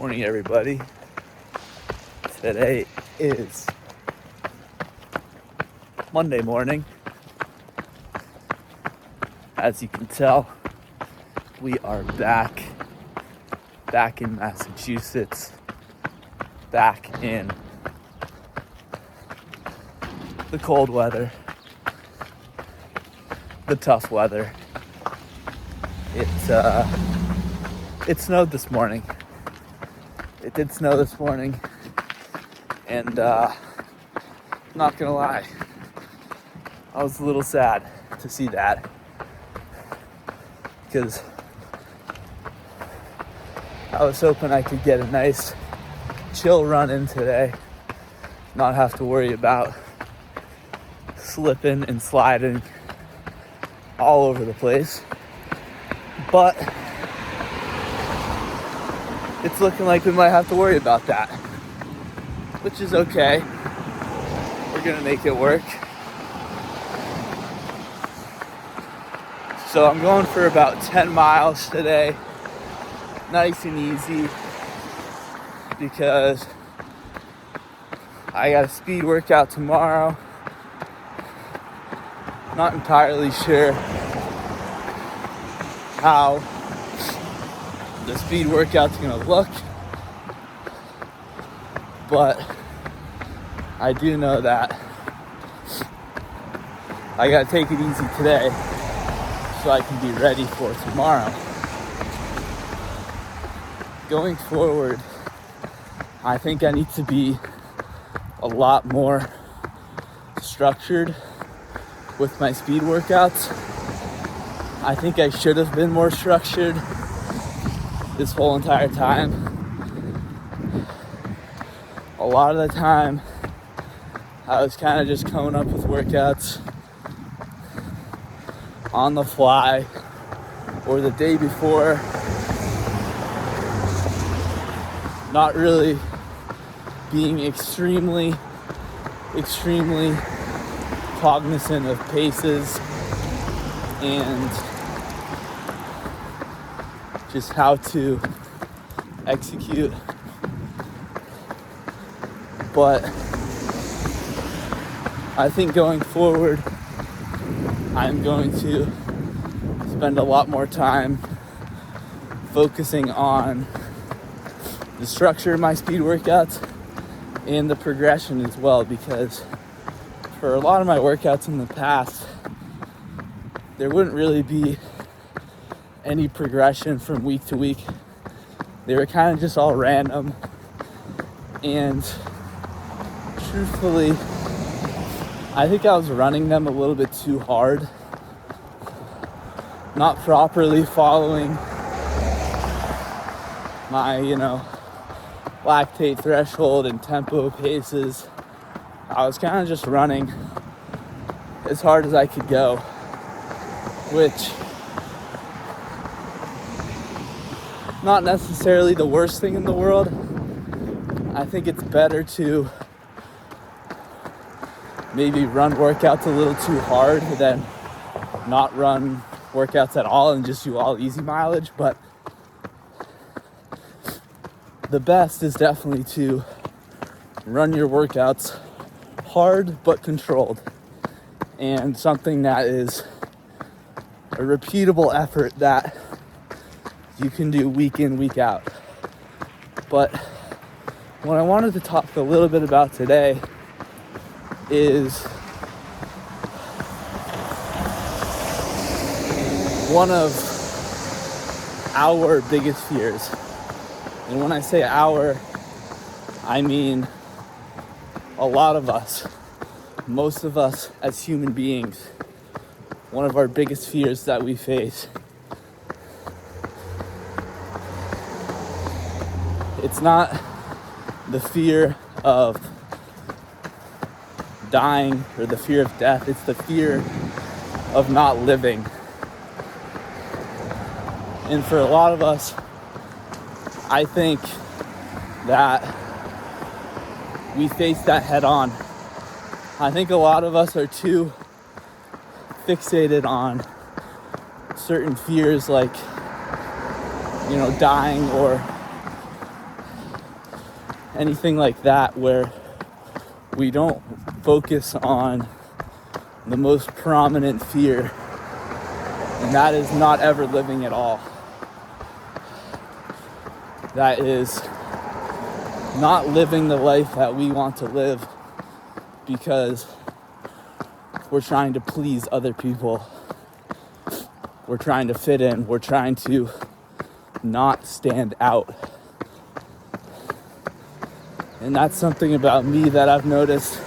Morning, everybody. Today is Monday morning. As you can tell, we are back in Massachusetts, back in the cold weather, the tough weather. It snowed this morning. It did snow this morning, and not gonna lie, I was a little sad to see that, because I was hoping I could get a nice chill run in today, not have to worry about slipping and sliding all over the place. But it's looking like we might have to worry about that, which is okay. We're gonna make it work. So I'm going for about 10 miles today, nice and easy, because I got a speed workout tomorrow. Not entirely sure how the speed workout's gonna look, but I do know that I gotta take it easy today so I can be ready for tomorrow. Going forward, I think I need to be a lot more structured with my speed workouts. I think I should have been more structured this whole entire time. A lot of the time, I was kind of just coming up with workouts on the fly or the day before, not really being extremely cognizant of paces and just how to execute. But I think going forward, I'm going to spend a lot more time focusing on the structure of my speed workouts and the progression as well, because for a lot of my workouts in the past, there wouldn't really be any progression from week to week. They were kind of just all random, and truthfully, I think I was running them a little bit too hard, not properly following my, lactate threshold and tempo paces. I was kind of just running as hard as I could go, which not necessarily the worst thing in the world. I think it's better to maybe run workouts a little too hard than not run workouts at all and just do all easy mileage. But the best is definitely to run your workouts hard but controlled, and something that is a repeatable effort that you can do week in, week out. But what I wanted to talk a little bit about today is one of our biggest fears. And when I say our, I mean a lot of us, most of us as human beings. One of our biggest fears that we face. It's not the fear of dying or the fear of death. It's the fear of not living. And for a lot of us, I think that we face that head on. I think a lot of us are too fixated on certain fears, like, dying or anything like that, where we don't focus on the most prominent fear, and that is not ever living at all. That is not living the life that we want to live because we're trying to please other people. We're trying to fit in. We're trying to not stand out. And that's something about me that I've noticed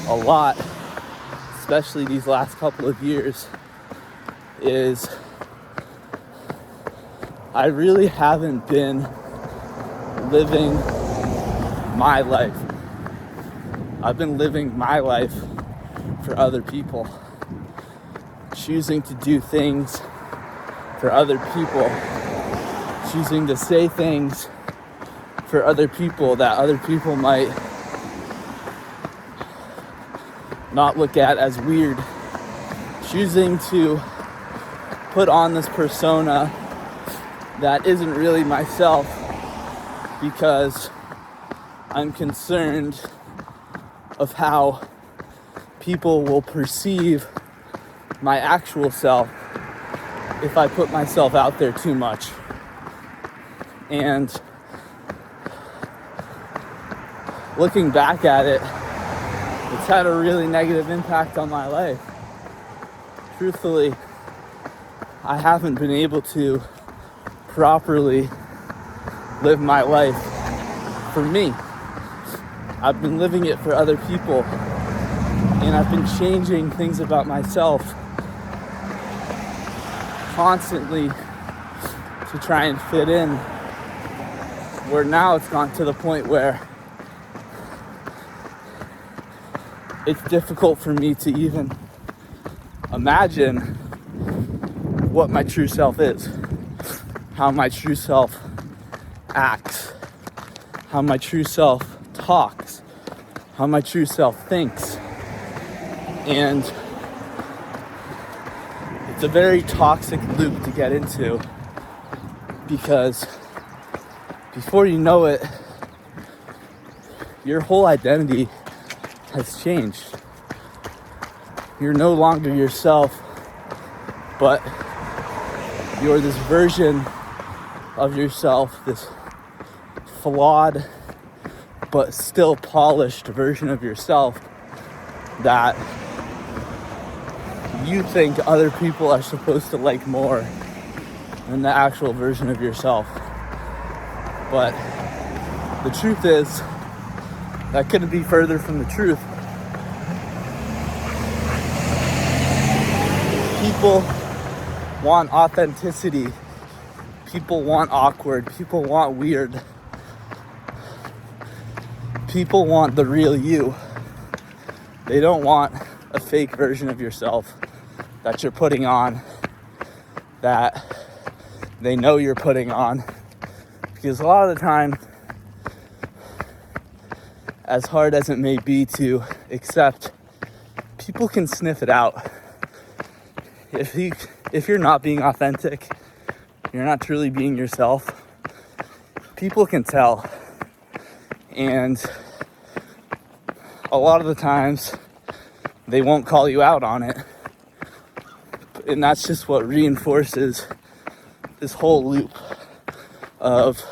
a lot, especially these last couple of years, is I really haven't been living my life. I've been living my life for other people, choosing to do things for other people, choosing to say things for other people that other people might not look at as weird, choosing to put on this persona that isn't really myself because I'm concerned of how people will perceive my actual self if I put myself out there too much. And looking back at it, it's had a really negative impact on my life. Truthfully, I haven't been able to properly live my life for me. I've been living it for other people, and I've been changing things about myself constantly to try and fit in, where now it's gone to the point where it's difficult for me to even imagine what my true self is, how my true self acts, how my true self talks, how my true self thinks. And it's a very toxic loop to get into, because before you know it, your whole identity has changed. You're no longer yourself, but you're this version of yourself, this flawed but still polished version of yourself that you think other people are supposed to like more than the actual version of yourself. But the truth is, that couldn't be further from the truth. People want authenticity. People want awkward. People want weird. People want the real you. They don't want a fake version of yourself that you're putting on, that they know you're putting on. Because a lot of the time, as hard as it may be to accept, people can sniff it out. If you're not being authentic, you're not truly being yourself, people can tell. And a lot of the times, they won't call you out on it. And that's just what reinforces this whole loop of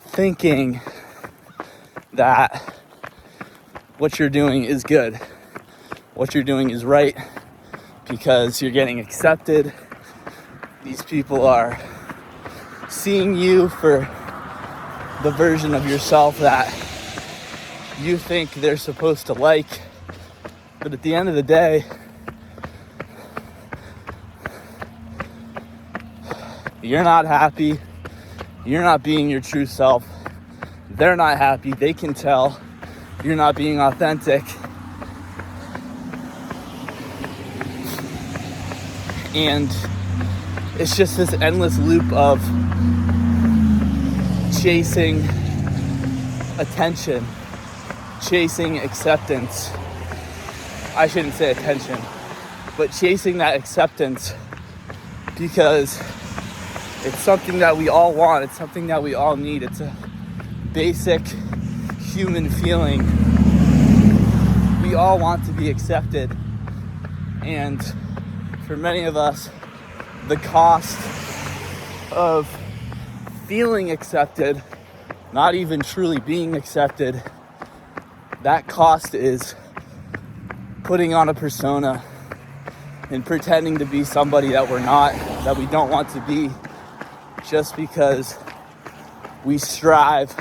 thinking that what you're doing is good, what you're doing is right, because you're getting accepted. These people are seeing you for the version of yourself that you think they're supposed to like. But at the end of the day, you're not happy. You're not being your true self. They're not happy. They can tell you're not being authentic. And it's just this endless loop of chasing attention, chasing acceptance. I shouldn't say attention, but chasing that acceptance, because it's something that we all want. It's something that we all need. It's a basic human feeling. We all want to be accepted. And for many of us, the cost of feeling accepted, not even truly being accepted, that cost is putting on a persona and pretending to be somebody that we're not, that we don't want to be, just because we strive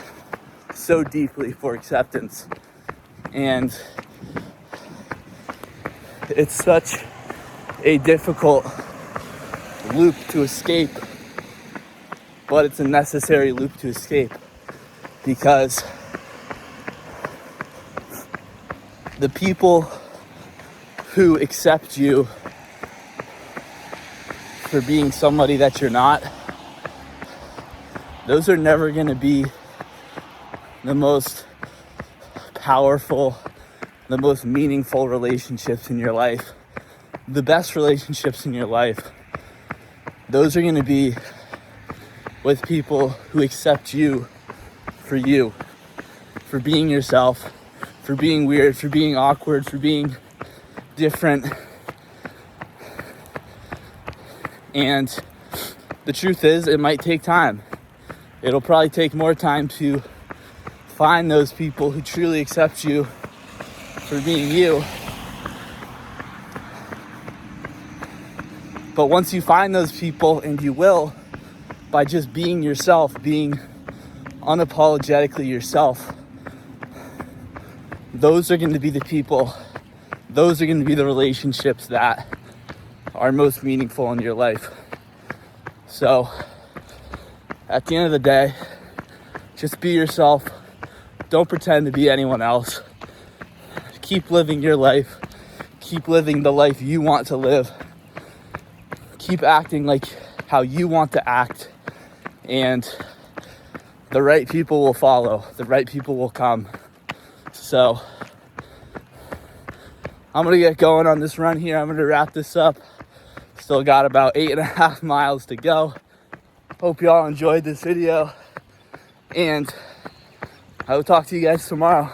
so deeply for acceptance. And it's such a difficult loop to escape, but it's a necessary loop to escape, because the people who accept you for being somebody that you're not, those are never going to be the most powerful, the most meaningful relationships in your life. The best relationships in your life, those are going to be with people who accept you, for being yourself, for being weird, for being awkward, for being different. And the truth is, it might take time. It'll probably take more time to find those people who truly accept you for being you. But once you find those people, and you will, by just being yourself, being unapologetically yourself, those are going to be the people, those are going to be the relationships that are most meaningful in your life. So, at the end of the day, just be yourself. Don't pretend to be anyone else. Keep living your life. Keep living the life you want to live. Keep acting like how you want to act, and the right people will follow. The right people will come. So I'm gonna get going on this run here. I'm gonna wrap this up. Still got about 8.5 miles to go. Hope y'all enjoyed this video, and I will talk to you guys tomorrow.